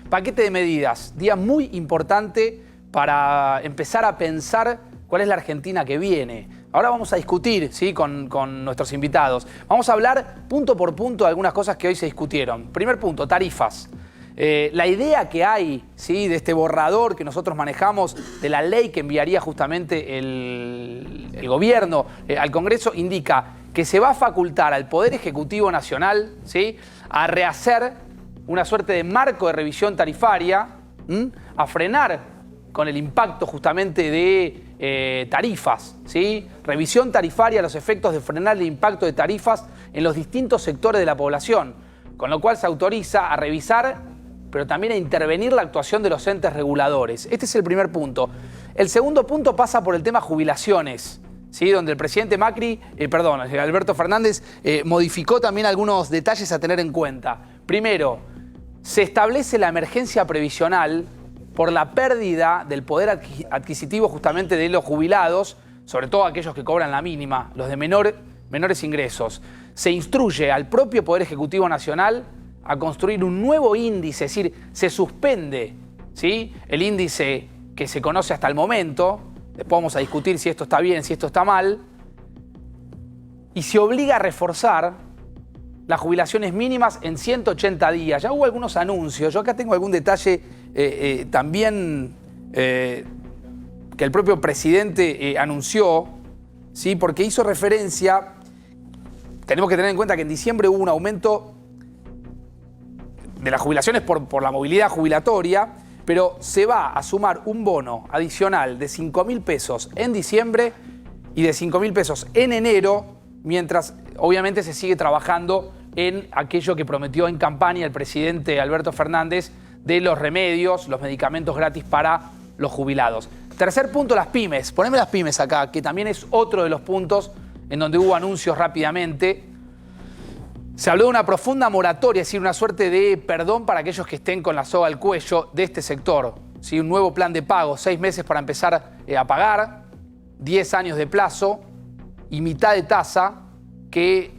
Paquete de medidas, día muy importante para empezar a pensar cuál es la Argentina que viene. Ahora vamos a discutir, ¿sí?, con nuestros invitados. Vamos a hablar punto por punto de algunas cosas que hoy se discutieron. Primer punto, tarifas. La idea que hay, ¿sí?, de este borrador que nosotros manejamos, de la ley que enviaría justamente el gobierno al Congreso, indica que se va a facultar al Poder Ejecutivo Nacional, ¿sí?, a rehacer una suerte de marco de revisión tarifaria, a frenar con el impacto justamente de tarifas, ¿sí? Revisión tarifaria a los efectos de frenar el impacto de tarifas en los distintos sectores de la población, con lo cual se autoriza a revisar, pero también a intervenir la actuación de los entes reguladores. Este es el primer punto. El segundo punto pasa por el tema jubilaciones, ¿sí?, donde el presidente Alberto Fernández modificó también algunos detalles a tener en cuenta. Primero, se establece la emergencia previsional por la pérdida del poder adquisitivo justamente de los jubilados, sobre todo aquellos que cobran la mínima, los de menores ingresos. Se instruye al propio Poder Ejecutivo Nacional a construir un nuevo índice, es decir, se suspende, ¿sí?, el índice que se conoce hasta el momento, después vamos a discutir si esto está bien, si esto está mal, y se obliga a reforzar las jubilaciones mínimas en 180 días. Ya hubo algunos anuncios, yo acá tengo algún detalle también que el propio presidente anunció, ¿sí?, porque hizo referencia, tenemos que tener en cuenta que en diciembre hubo un aumento de las jubilaciones por la movilidad jubilatoria, pero se va a sumar un bono adicional de 5.000 pesos en diciembre y de 5.000 pesos en enero, mientras obviamente se sigue trabajando en aquello que prometió en campaña el presidente Alberto Fernández de los remedios, los medicamentos gratis para los jubilados. Tercer punto, las pymes. Poneme las pymes acá, que también es otro de los puntos en donde hubo anuncios rápidamente. Se habló de una profunda moratoria, es decir, una suerte de perdón para aquellos que estén con la soga al cuello de este sector, ¿sí? Un nuevo plan de pago, 6 meses para empezar a pagar, 10 años de plazo y mitad de tasa que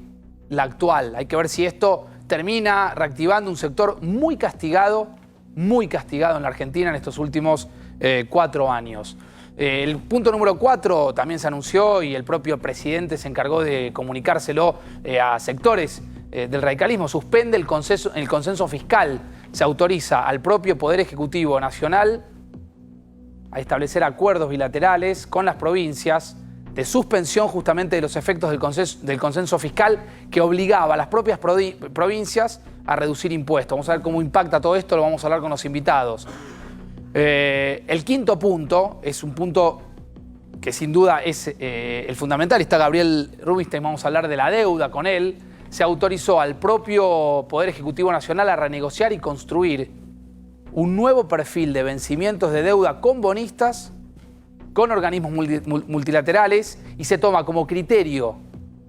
la actual. Hay que ver si esto termina reactivando un sector muy castigado en la Argentina en estos últimos 4 años. El punto número 4 también se anunció y el propio presidente se encargó de comunicárselo a sectores del radicalismo. Suspende el consenso fiscal. Se autoriza al propio Poder Ejecutivo Nacional a establecer acuerdos bilaterales con las provincias de suspensión justamente de los efectos del consenso fiscal que obligaba a las propias provincias a reducir impuestos. Vamos a ver cómo impacta todo esto, lo vamos a hablar con los invitados. El quinto punto es un punto que sin duda es el fundamental. Está Gabriel Rubinstein, vamos a hablar de la deuda con él. Se autorizó al propio Poder Ejecutivo Nacional a renegociar y construir un nuevo perfil de vencimientos de deuda con bonistas, con organismos multilaterales, y se toma como criterio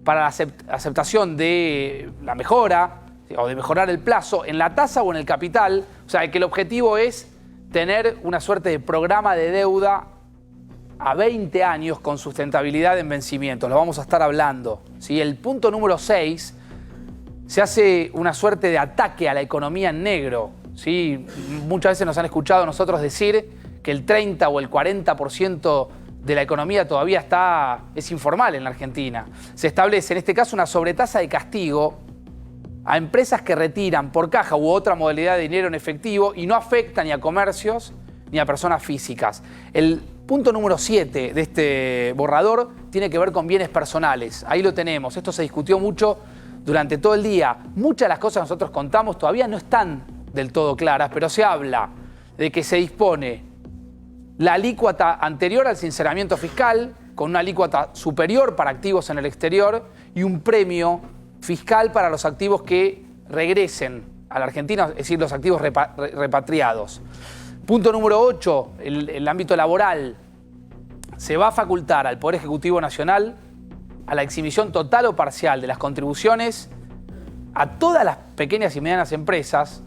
para la aceptación de la mejora o de mejorar el plazo en la tasa o en el capital. O sea, que el objetivo es tener una suerte de programa de deuda a 20 años con sustentabilidad en vencimientos. Lo vamos a estar hablando, ¿sí? El punto número 6, se hace una suerte de ataque a la economía en negro, ¿sí? Muchas veces nos han escuchado a nosotros decir que el 30 o el 40% de la economía todavía es informal en la Argentina. Se establece en este caso una sobretasa de castigo a empresas que retiran por caja u otra modalidad de dinero en efectivo y no afecta ni a comercios ni a personas físicas. El punto número 7 de este borrador tiene que ver con bienes personales. Ahí lo tenemos. Esto se discutió mucho durante todo el día. Muchas de las cosas que nosotros contamos todavía no están del todo claras, pero se habla de que se dispone la alícuota anterior al sinceramiento fiscal, con una alícuota superior para activos en el exterior y un premio fiscal para los activos que regresen a la Argentina, es decir, los activos repatriados. Punto número 8, el ámbito laboral. Se va a facultar al Poder Ejecutivo Nacional a la exhibición total o parcial de las contribuciones a todas las pequeñas y medianas empresas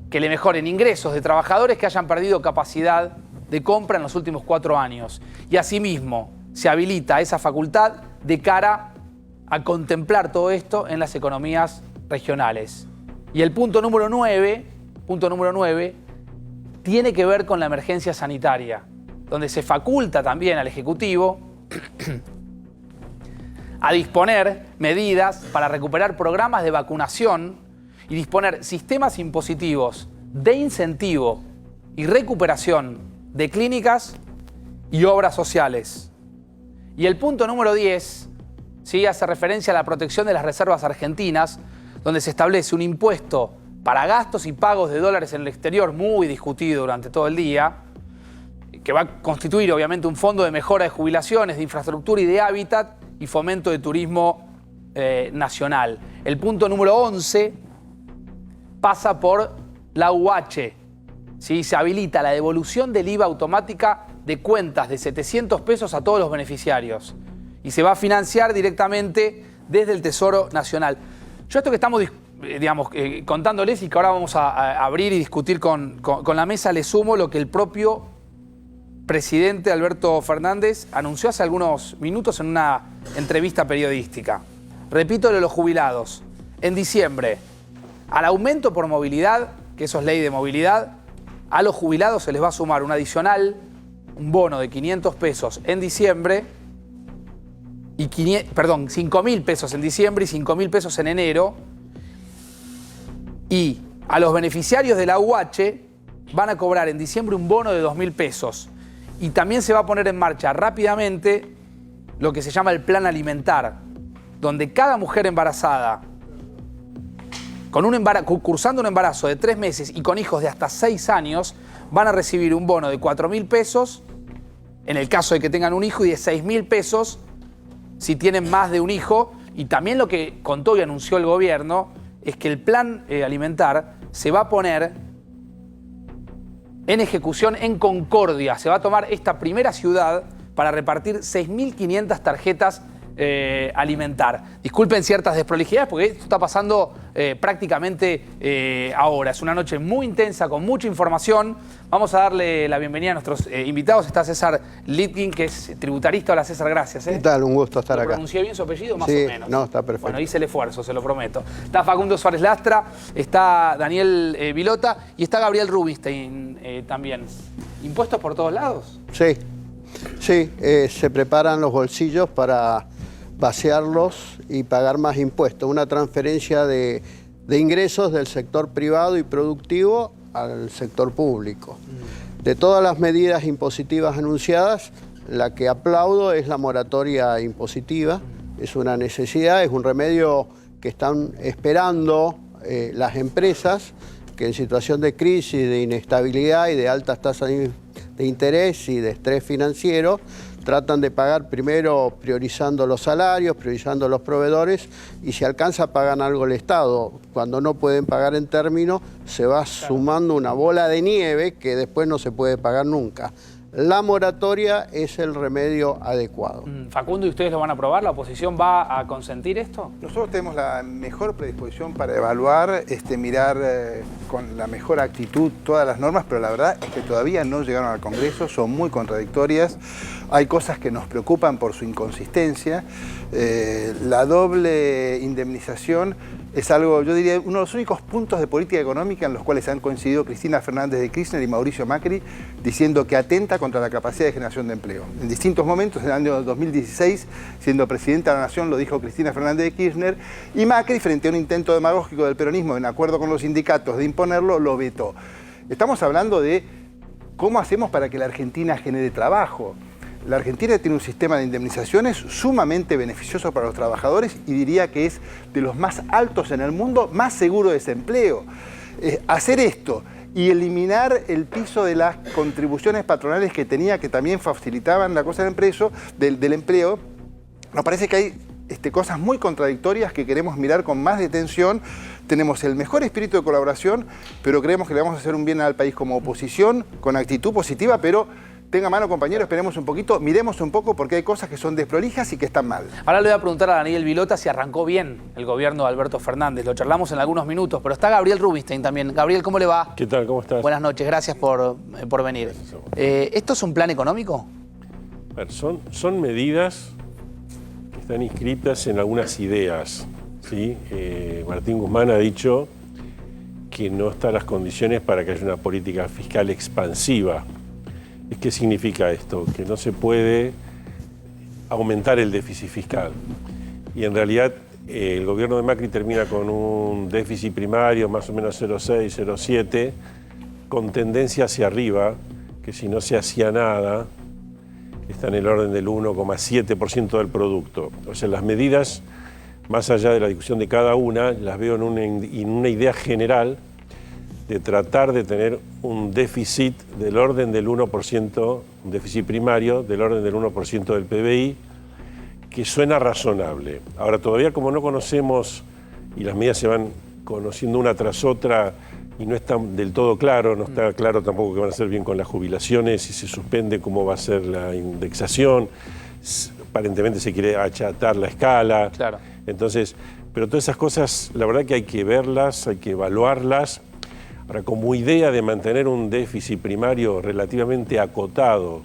que le mejoren ingresos de trabajadores que hayan perdido capacidad de compra en los últimos 4 años. Y asimismo se habilita esa facultad de cara a contemplar todo esto en las economías regionales. Y el punto número 9 punto número 9, tiene que ver con la emergencia sanitaria, donde se faculta también al Ejecutivo a disponer medidas para recuperar programas de vacunación y disponer sistemas impositivos de incentivo y recuperación de clínicas y obras sociales. Y el punto número 10, ¿sí?, hace referencia a la protección de las reservas argentinas, donde se establece un impuesto para gastos y pagos de dólares en el exterior, muy discutido durante todo el día, que va a constituir obviamente un fondo de mejora de jubilaciones, de infraestructura y de hábitat y fomento de turismo nacional. El punto número 11 pasa por la UH. ¿Sí? Se habilita la devolución del IVA automática de cuentas de 700 pesos a todos los beneficiarios y se va a financiar directamente desde el Tesoro Nacional. Yo esto que estamos contándoles y que ahora vamos a abrir y discutir con la mesa, le sumo lo que el propio presidente Alberto Fernández anunció hace algunos minutos en una entrevista periodística. Repito lo de los jubilados. En diciembre, al aumento por movilidad, que eso es ley de movilidad, a los jubilados se les va a sumar un adicional, un bono de 500 pesos en diciembre, y 5.000 pesos en diciembre y 5.000 pesos en enero. Y a los beneficiarios de la UH van a cobrar en diciembre un bono de 2.000 pesos. Y también se va a poner en marcha rápidamente lo que se llama el plan alimentar, donde cada mujer embarazada, cursando un embarazo de 3 meses y con hijos de hasta 6 años, van a recibir un bono de 4.000 pesos en el caso de que tengan un hijo y de 6.000 pesos si tienen más de un hijo. Y también lo que contó y anunció el gobierno es que el plan alimentar se va a poner en ejecución en Concordia. Se va a tomar esta primera ciudad para repartir 6.500 tarjetas alimentar. Disculpen ciertas desprolijidades porque esto está pasando prácticamente ahora. Es una noche muy intensa con mucha información. Vamos a darle la bienvenida a nuestros invitados. Está César Litkin, que es tributarista. Hola César, gracias. ¿Qué tal? Un gusto estar acá. ¿Pronuncié bien su apellido? Más sí, o menos. No, está perfecto. Bueno, hice el esfuerzo, se lo prometo. Está Facundo Suárez Lastra, está Daniel Vilota y está Gabriel Rubinstein también. ¿Impuestos por todos lados? Sí, se preparan los bolsillos para vaciarlos y pagar más impuestos. Una transferencia de ingresos del sector privado y productivo al sector público. De todas las medidas impositivas anunciadas, la que aplaudo es la moratoria impositiva. Es una necesidad, es un remedio que están esperando las empresas que en situación de crisis, de inestabilidad y de altas tasas de interés y de estrés financiero, tratan de pagar primero priorizando los salarios, priorizando los proveedores, y si alcanza pagan algo el Estado. Cuando no pueden pagar en términos, se va sumando una bola de nieve que después no se puede pagar nunca. La moratoria es el remedio adecuado. Facundo, ¿y ustedes lo van a aprobar? ¿La oposición va a consentir esto? Nosotros tenemos la mejor predisposición para evaluar, mirar con la mejor actitud todas las normas, pero la verdad es que todavía no llegaron al Congreso, son muy contradictorias. Hay cosas que nos preocupan por su inconsistencia. La doble indemnización es algo, yo diría, uno de los únicos puntos de política económica en los cuales han coincidido Cristina Fernández de Kirchner y Mauricio Macri, diciendo que atenta contra la capacidad de generación de empleo. En distintos momentos, en el año 2016, siendo presidenta de la Nación, lo dijo Cristina Fernández de Kirchner, y Macri, frente a un intento demagógico del peronismo, en acuerdo con los sindicatos, de imponerlo, lo vetó. Estamos hablando de cómo hacemos para que la Argentina genere trabajo. La Argentina tiene un sistema de indemnizaciones sumamente beneficioso para los trabajadores y diría que es de los más altos en el mundo, más seguro de desempleo. Hacer esto y eliminar el piso de las contribuciones patronales que tenía, que también facilitaban la cosa del empleo, nos parece que hay cosas muy contradictorias que queremos mirar con más detención. Tenemos el mejor espíritu de colaboración, pero creemos que le vamos a hacer un bien al país como oposición, con actitud positiva, pero tenga mano, compañero, esperemos un poquito, miremos un poco, porque hay cosas que son desprolijas y que están mal. Ahora le voy a preguntar a Daniel Vilota si arrancó bien el gobierno de Alberto Fernández. Lo charlamos en algunos minutos, pero está Gabriel Rubinstein también. Gabriel, ¿cómo le va? ¿Qué tal? ¿Cómo estás? Buenas noches, gracias por venir. ¿Esto es un plan económico? A ver, son medidas que están inscritas en algunas ideas, ¿sí? Martín Guzmán ha dicho que no están las condiciones para que haya una política fiscal expansiva. ¿Qué significa esto? Que no se puede aumentar el déficit fiscal. Y en realidad el gobierno de Macri termina con un déficit primario más o menos 0,6, 0,7, con tendencia hacia arriba, que si no se hacía nada, está en el orden del 1,7% del producto. O sea, las medidas, más allá de la discusión de cada una, las veo en una idea general de tratar de tener un déficit del orden del 1%, un déficit primario del orden del 1% del PBI, que suena razonable. Ahora, todavía como no conocemos, y las medidas se van conociendo una tras otra, y no está del todo claro, no está claro tampoco qué van a hacer bien con las jubilaciones, si se suspende cómo va a ser la indexación, aparentemente se quiere achatar la escala. Claro. Entonces, pero todas esas cosas, la verdad que hay que verlas, hay que evaluarlas. Ahora, como idea de mantener un déficit primario relativamente acotado,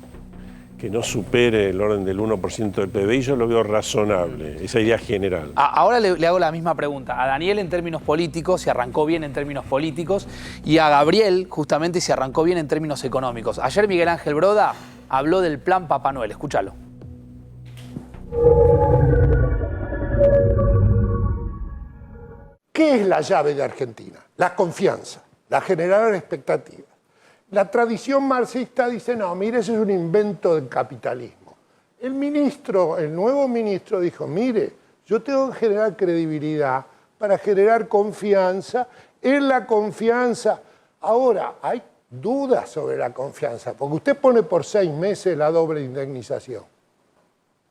que no supere el orden del 1% del PBI, yo lo veo razonable, esa idea general. Ahora le hago la misma pregunta a Daniel en términos políticos, si arrancó bien en términos políticos, y a Gabriel, justamente, si arrancó bien en términos económicos. Ayer Miguel Ángel Broda habló del plan Papá Noel. Escúchalo. ¿Qué es la llave de Argentina? La confianza, la generar expectativas. La tradición marxista dice, no, mire, ese es un invento del capitalismo. El nuevo ministro dijo, mire, yo tengo que generar credibilidad para generar confianza. En la confianza, ahora hay dudas sobre la confianza, porque usted pone por 6 meses la doble indemnización.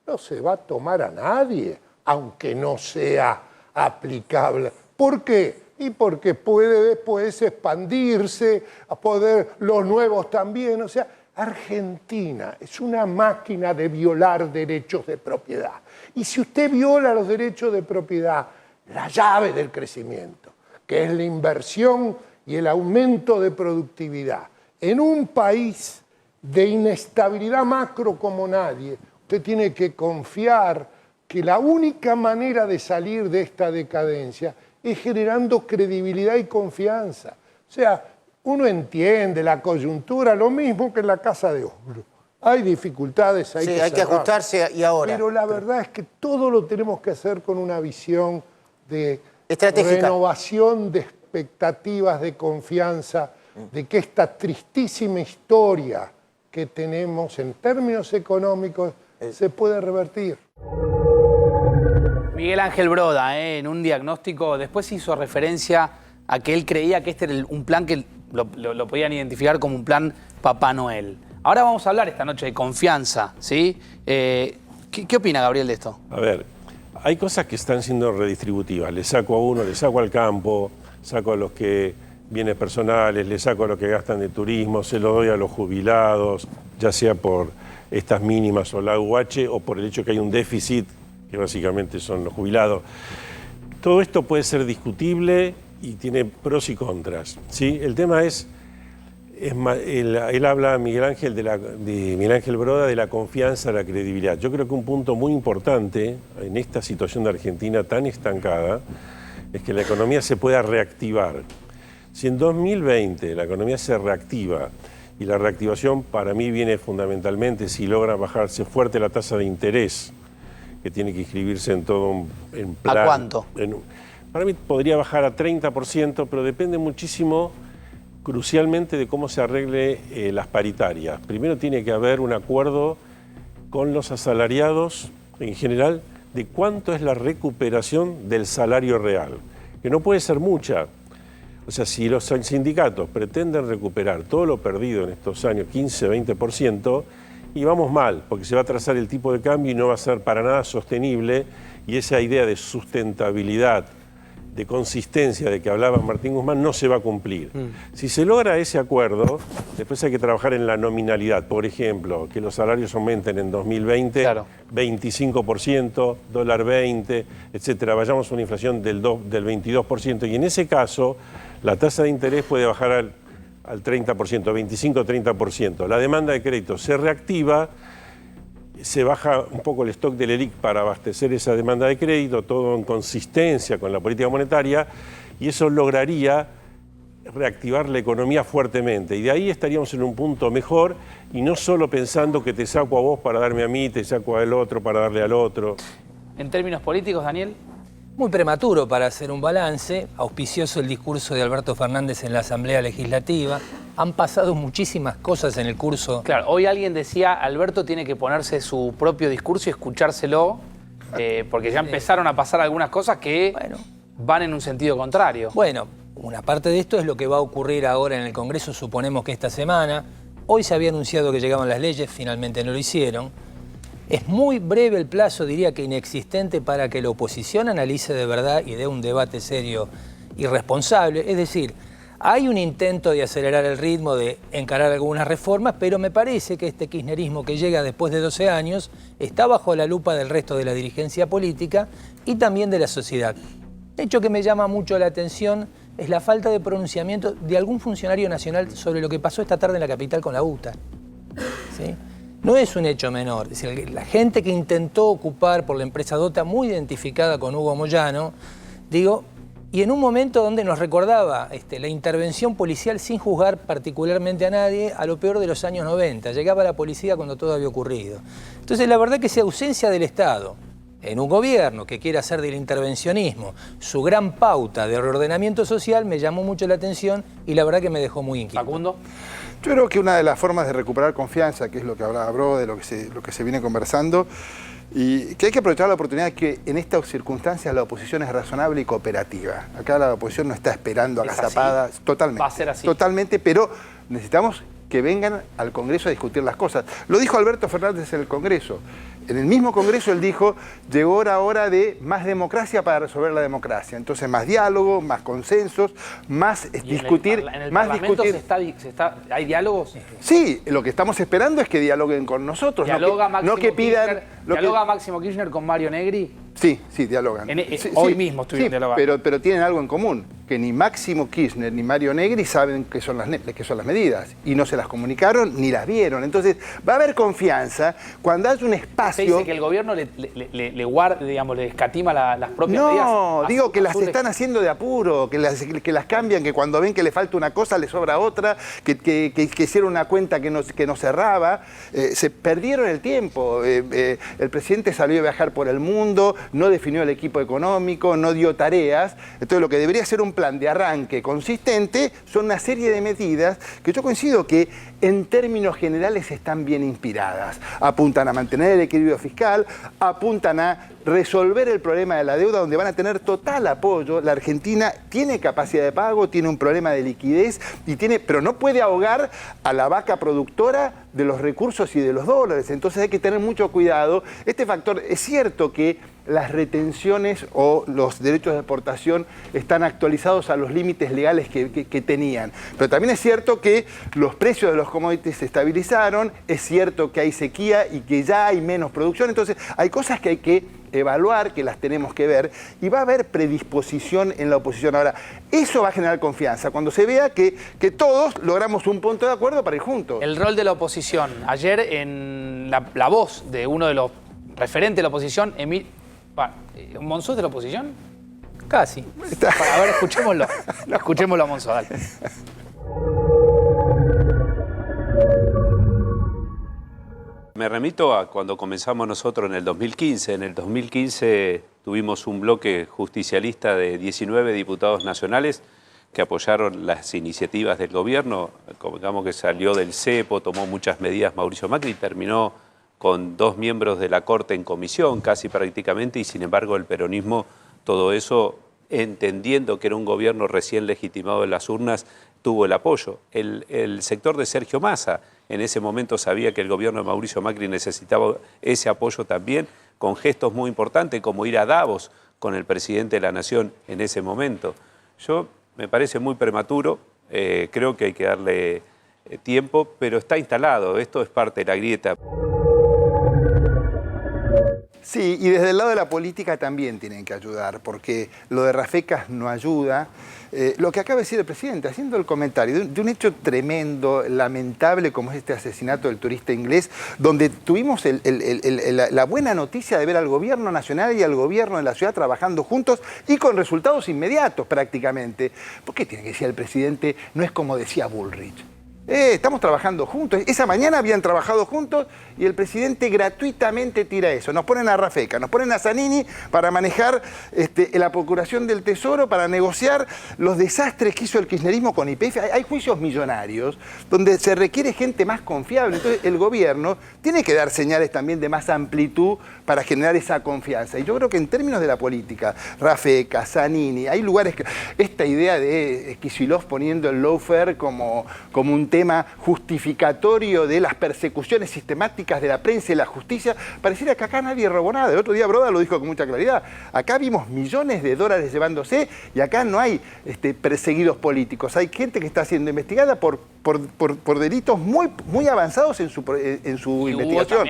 No se va a tomar a nadie, aunque no sea aplicable. ¿Por qué? Y porque puede después expandirse, a poder los nuevos también. O sea, Argentina es una máquina de violar derechos de propiedad. Y si usted viola los derechos de propiedad, la llave del crecimiento, que es la inversión y el aumento de productividad, en un país de inestabilidad macro como nadie, usted tiene que confiar que la única manera de salir de esta decadencia es generando credibilidad y confianza. O sea, uno entiende la coyuntura, lo mismo que en la Casa de Oro. Hay dificultades, hay que ajustarse y ahora. Pero la verdad es que todo lo tenemos que hacer con una visión de estratégica, renovación de expectativas, de confianza, de que esta tristísima historia que tenemos en términos económicos se puede revertir. Miguel Ángel Broda, en un diagnóstico, después hizo referencia a que él creía que este era un plan que lo podían identificar como un plan Papá Noel. Ahora vamos a hablar esta noche de confianza, ¿sí? ¿Qué opina Gabriel de esto? A ver, hay cosas que están siendo redistributivas. Le saco a uno, le saco al campo, saco a los que bienes personales, le saco a los que gastan de turismo, se lo doy a los jubilados, ya sea por estas mínimas o la UH o por el hecho que hay un déficit, que básicamente son los jubilados. Todo esto puede ser discutible y tiene pros y contras, ¿sí? El tema es él habla, Miguel Ángel Broda, de la confianza, la credibilidad. Yo creo que un punto muy importante en esta situación de Argentina tan estancada es que la economía se pueda reactivar. Si en 2020 la economía se reactiva, y la reactivación para mí viene fundamentalmente si logra bajarse fuerte la tasa de interés, que tiene que inscribirse en todo un plan. ¿A cuánto? Para mí podría bajar a 30%, pero depende muchísimo, crucialmente, de cómo se arregle las paritarias. Primero tiene que haber un acuerdo con los asalariados en general de cuánto es la recuperación del salario real, que no puede ser mucha. O sea, si los sindicatos pretenden recuperar todo lo perdido en estos años, 15, 20%, y vamos mal, porque se va a trazar el tipo de cambio y no va a ser para nada sostenible, y esa idea de sustentabilidad, de consistencia de que hablaba Martín Guzmán, no se va a cumplir. Si se logra ese acuerdo, después hay que trabajar en la nominalidad. Por ejemplo, que los salarios aumenten en 2020, claro, 25%, dólar 20, etcétera. Vayamos a una inflación del 22%, y en ese caso la tasa de interés puede bajar al 30%, 25-30%. La demanda de crédito se reactiva, se baja un poco el stock del ELIC para abastecer esa demanda de crédito, todo en consistencia con la política monetaria, y eso lograría reactivar la economía fuertemente. Y de ahí estaríamos en un punto mejor y no solo pensando que te saco a vos para darme a mí, te saco al otro para darle al otro. En términos políticos, Daniel. Muy prematuro para hacer un balance, auspicioso el discurso de Alberto Fernández en la Asamblea Legislativa. Han pasado muchísimas cosas en el curso. Claro, hoy alguien decía, Alberto tiene que ponerse su propio discurso y escuchárselo, porque ya empezaron a pasar algunas cosas que van en un sentido contrario. Bueno, una parte de esto es lo que va a ocurrir ahora en el Congreso, suponemos que esta semana. Hoy se había anunciado que llegaban las leyes, finalmente no lo hicieron. Es muy breve el plazo, diría que inexistente, para que la oposición analice de verdad y dé un debate serio y responsable. Es decir, hay un intento de acelerar el ritmo, de encarar algunas reformas, pero me parece que este kirchnerismo que llega después de 12 años está bajo la lupa del resto de la dirigencia política y también de la sociedad. El hecho que me llama mucho la atención es la falta de pronunciamiento de algún funcionario nacional sobre lo que pasó esta tarde en la capital con la UTA. ¿Sí? No es un hecho menor. Es decir, la gente que intentó ocupar por la empresa Dota, muy identificada con Hugo Moyano, digo, y en un momento donde nos recordaba la intervención policial sin juzgar particularmente a nadie, a lo peor de los años 90. Llegaba la policía cuando todo había ocurrido. Entonces, la verdad que esa ausencia del Estado en un gobierno que quiere hacer del intervencionismo su gran pauta de reordenamiento social me llamó mucho la atención y la verdad que me dejó muy inquieto. Facundo. Yo creo que una de las formas de recuperar confianza, que es lo que hablaba Bro, de lo que se viene conversando, y que hay que aprovechar la oportunidad que en estas circunstancias la oposición es razonable y cooperativa. Acá la oposición no está esperando a agazapadas, totalmente. Va a ser así. Totalmente, pero necesitamos que vengan al Congreso a discutir las cosas. Lo dijo Alberto Fernández en el Congreso. En el mismo Congreso él dijo, llegó la hora de más democracia para resolver la democracia. Entonces más diálogo, más consensos, más discutir. En el más Parlamento discutir. ¿Hay diálogos? Sí, lo que estamos esperando es que dialoguen con nosotros. ¿Dialoga no que pidan... Kirchner, ¿dialoga Máximo Kirchner con Mario Negri? Sí, dialogan. Hoy mismo estuvieron dialogando. Pero tienen algo en común, que ni Máximo Kirchner ni Mario Negri saben qué son las medidas y no se las comunicaron ni las vieron. Entonces va a haber confianza cuando haya un espacio... ¿Se dice que el gobierno le guarda, digamos, le escatima las propias medidas? No, digo que las están haciendo de apuro, que las cambian, que cuando ven que le falta una cosa le sobra otra, que hicieron una cuenta que no cerraba. Se perdieron el tiempo. El presidente salió a viajar por el mundo, no definió el equipo económico, no dio tareas. Entonces lo que debería ser un plan de arranque consistente son una serie de medidas que yo coincido que en términos generales están bien inspiradas. Apuntan a mantener el equilibrio fiscal, apuntan a resolver el problema de la deuda, donde van a tener total apoyo. La Argentina tiene capacidad de pago, tiene un problema de liquidez, pero no puede ahogar a la vaca productora de los recursos y de los dólares. Entonces hay que tener mucho cuidado. Este factor, es cierto que las retenciones o los derechos de exportación están actualizados a los límites legales que tenían. Pero también es cierto que los precios de los commodities se estabilizaron, es cierto que hay sequía y que ya hay menos producción. Entonces hay cosas que hay que evaluar, que las tenemos que ver, y va a haber predisposición en la oposición. Ahora, eso va a generar confianza, cuando se vea que todos logramos un punto de acuerdo para ir juntos. El rol de la oposición. Ayer en la voz de uno de los referentes de la oposición, ¿Monzó es de la oposición? Casi. A ver, escuchémoslo. Escuchémoslo a Monzó, dale. Me remito a cuando comenzamos nosotros en el 2015. En el 2015 tuvimos un bloque justicialista de 19 diputados nacionales que apoyaron las iniciativas del gobierno. Digamos que salió del cepo, tomó muchas medidas Mauricio Macri, terminó con 2 miembros de la Corte en comisión, casi prácticamente, y sin embargo el peronismo, todo eso, entendiendo que era un gobierno recién legitimado en las urnas, tuvo el apoyo. El sector de Sergio Massa en ese momento sabía que el gobierno de Mauricio Macri necesitaba ese apoyo también, con gestos muy importantes como ir a Davos con el presidente de la Nación en ese momento. Me parece muy prematuro, creo que hay que darle tiempo, pero está instalado, esto es parte de la grieta. Sí, y desde el lado de la política también tienen que ayudar, porque lo de Rafecas no ayuda. Lo que acaba de decir el presidente, haciendo el comentario de un hecho tremendo, lamentable como es este asesinato del turista inglés, donde tuvimos la buena noticia de ver al gobierno nacional y al gobierno de la ciudad trabajando juntos y con resultados inmediatos prácticamente. ¿Por qué tiene que decir el presidente? No es como decía Bullrich. Estamos trabajando juntos. Esa mañana habían trabajado juntos y el presidente gratuitamente tira eso. Nos ponen a Rafecas, nos ponen a Zanini para manejar la procuración del Tesoro, para negociar los desastres que hizo el kirchnerismo con YPF. Hay juicios millonarios donde se requiere gente más confiable. Entonces el gobierno tiene que dar señales también de más amplitud para generar esa confianza. Y yo creo que en términos de la política, Rafecas, Zanini, hay lugares que esta idea de Kicillof poniendo el lawfare como un tema justificatorio de las persecuciones sistemáticas de la prensa y la justicia, pareciera que acá nadie robó nada. El otro día Broda lo dijo con mucha claridad. Acá vimos millones de dólares llevándose y acá no hay perseguidos políticos. Hay gente que está siendo investigada por delitos muy avanzados en su investigación.